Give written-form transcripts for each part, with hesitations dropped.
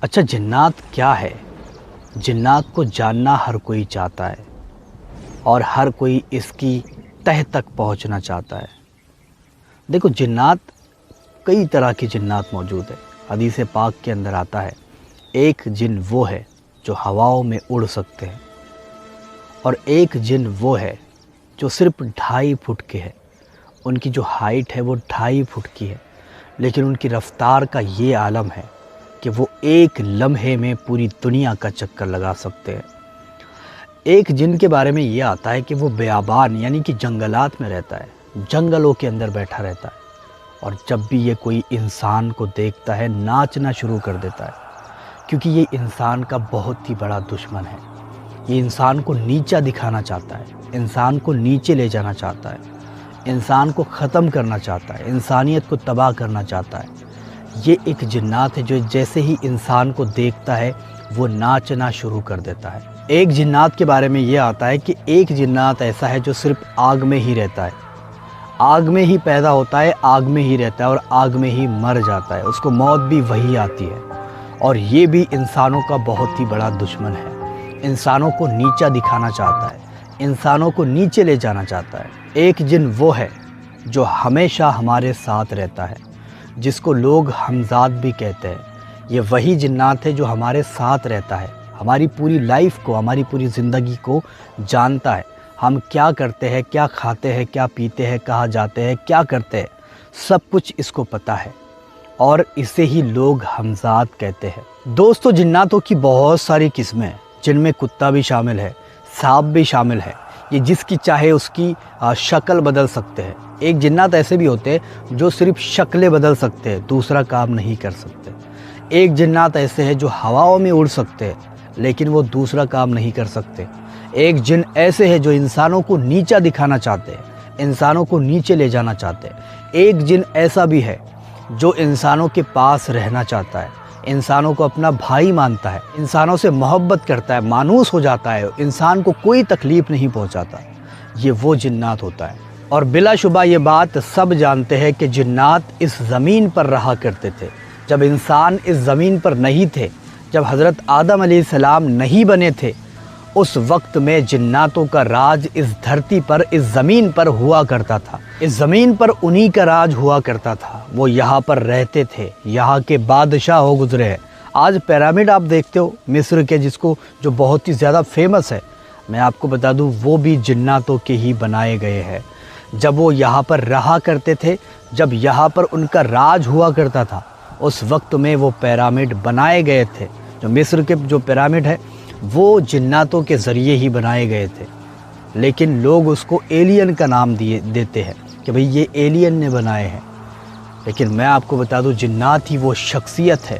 اچھا، جنات کیا ہے؟ جنات کو جاننا ہر کوئی چاہتا ہے اور ہر کوئی اس کی تہ تک پہنچنا چاہتا ہے۔ دیکھو، جنات کئی طرح کی جنات موجود ہے۔ حدیث پاک کے اندر آتا ہے ایک جن وہ ہے جو ہواؤں میں اڑ سکتے ہیں، اور ایک جن وہ ہے جو صرف 2.5 فٹ کے ہے۔ ان کی جو ہائٹ ہے وہ 2.5 فٹ کی ہے، لیکن ان کی رفتار کا یہ عالم ہے کہ وہ ایک لمحے میں پوری دنیا کا چکر لگا سکتے ہیں۔ ایک جن کے بارے میں یہ آتا ہے کہ وہ بیابان یعنی کہ جنگلات میں رہتا ہے، جنگلوں کے اندر بیٹھا رہتا ہے، اور جب بھی یہ کوئی انسان کو دیکھتا ہے ناچنا شروع کر دیتا ہے، کیونکہ یہ انسان کا بہت ہی بڑا دشمن ہے۔ یہ انسان کو نیچا دکھانا چاہتا ہے، انسان کو نیچے لے جانا چاہتا ہے، انسان کو ختم کرنا چاہتا ہے، انسانیت کو تباہ کرنا چاہتا ہے۔ یہ ایک جنات ہے جو جیسے ہی انسان کو دیکھتا ہے وہ ناچنا شروع کر دیتا ہے۔ ایک جنات کے بارے میں یہ آتا ہے کہ ایک جنات ایسا ہے جو صرف آگ میں ہی رہتا ہے، آگ میں ہی پیدا ہوتا ہے، آگ میں ہی رہتا ہے اور آگ میں ہی مر جاتا ہے۔ اس کو موت بھی وہی آتی ہے، اور یہ بھی انسانوں کا بہت ہی بڑا دشمن ہے۔ انسانوں کو نیچا دکھانا چاہتا ہے، انسانوں کو نیچے لے جانا چاہتا ہے۔ ایک جن وہ ہے جو ہمیشہ ہمارے ساتھ رہتا ہے، جس کو لوگ ہمزاد بھی کہتے ہیں۔ یہ وہی جنات ہے جو ہمارے ساتھ رہتا ہے، ہماری پوری لائف کو، ہماری پوری زندگی کو جانتا ہے۔ ہم کیا کرتے ہیں، کیا کھاتے ہیں، کیا پیتے ہیں، کہاں جاتے ہیں، کیا کرتے ہیں، سب کچھ اس کو پتہ ہے، اور اسے ہی لوگ ہمزاد کہتے ہیں۔ دوستو، جناتوں کی بہت ساری قسمیں ہیں، جن میں کتا بھی شامل ہے، سانپ بھی شامل ہے۔ یہ جس کی چاہے اس کی شکل بدل سکتے ہیں۔ ایک جنات ایسے بھی ہوتے ہیں جو صرف شکلیں بدل سکتے ہیں، دوسرا کام نہیں کر سکتے۔ ایک جنات ایسے ہیں جو ہواؤں میں اڑ سکتے ہیں، لیکن وہ دوسرا کام نہیں کر سکتے۔ ایک جن ایسے ہیں جو انسانوں کو نیچا دکھانا چاہتے ہیں، انسانوں کو نیچے لے جانا چاہتے ہیں۔ ایک جن ایسا بھی ہے جو انسانوں کے پاس رہنا چاہتا ہے، انسانوں کو اپنا بھائی مانتا ہے، انسانوں سے محبت کرتا ہے، مانوس ہو جاتا ہے، انسان کو کوئی تکلیف نہیں پہنچاتا۔ یہ وہ جنات ہوتا ہے۔ اور بلا شبہ یہ بات سب جانتے ہیں کہ جنات اس زمین پر رہا کرتے تھے۔ جب انسان اس زمین پر نہیں تھے، جب حضرت آدم علیہ السلام نہیں بنے تھے، اس وقت میں جناتوں کا راج اس دھرتی پر، اس زمین پر ہوا کرتا تھا۔ اس زمین پر انہی کا راج ہوا کرتا تھا۔ وہ یہاں پر رہتے تھے، یہاں کے بادشاہ ہو گزرے ہیں۔ آج پیرامڈ آپ دیکھتے ہو مصر کے، جو بہت ہی زیادہ فیمس ہے، میں آپ کو بتا دوں وہ بھی جناتوں کے ہی بنائے گئے ہیں۔ جب وہ یہاں پر رہا کرتے تھے، جب یہاں پر ان کا راج ہوا کرتا تھا، اس وقت میں وہ پیرامڈ بنائے گئے تھے۔ جو مصر کے جو پیرامڈ ہے وہ جناتوں کے ذریعے ہی بنائے گئے تھے، لیکن لوگ اس کو ایلین کا نام دیتے ہیں کہ بھئی یہ ایلین نے بنائے ہیں۔ لیکن میں آپ کو بتا دوں جنات ہی وہ شخصیت ہے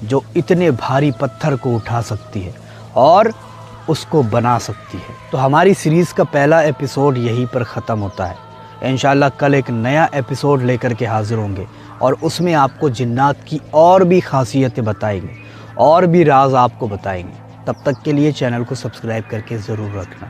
جو اتنے بھاری پتھر کو اٹھا سکتی ہے اور اس کو بنا سکتی ہے۔ تو ہماری سیریز کا پہلا ایپیسوڈ یہیں پر ختم ہوتا ہے۔ انشاءاللہ کل ایک نیا ایپیسوڈ لے کر کے حاضر ہوں گے، اور اس میں آپ کو جنات کی اور بھی خاصیتیں بتائیں گے، اور بھی راز آپ کو بتائیں گے۔ تب تک کے لیے چینل کو سبسکرائب کر کے ضرور رکھنا۔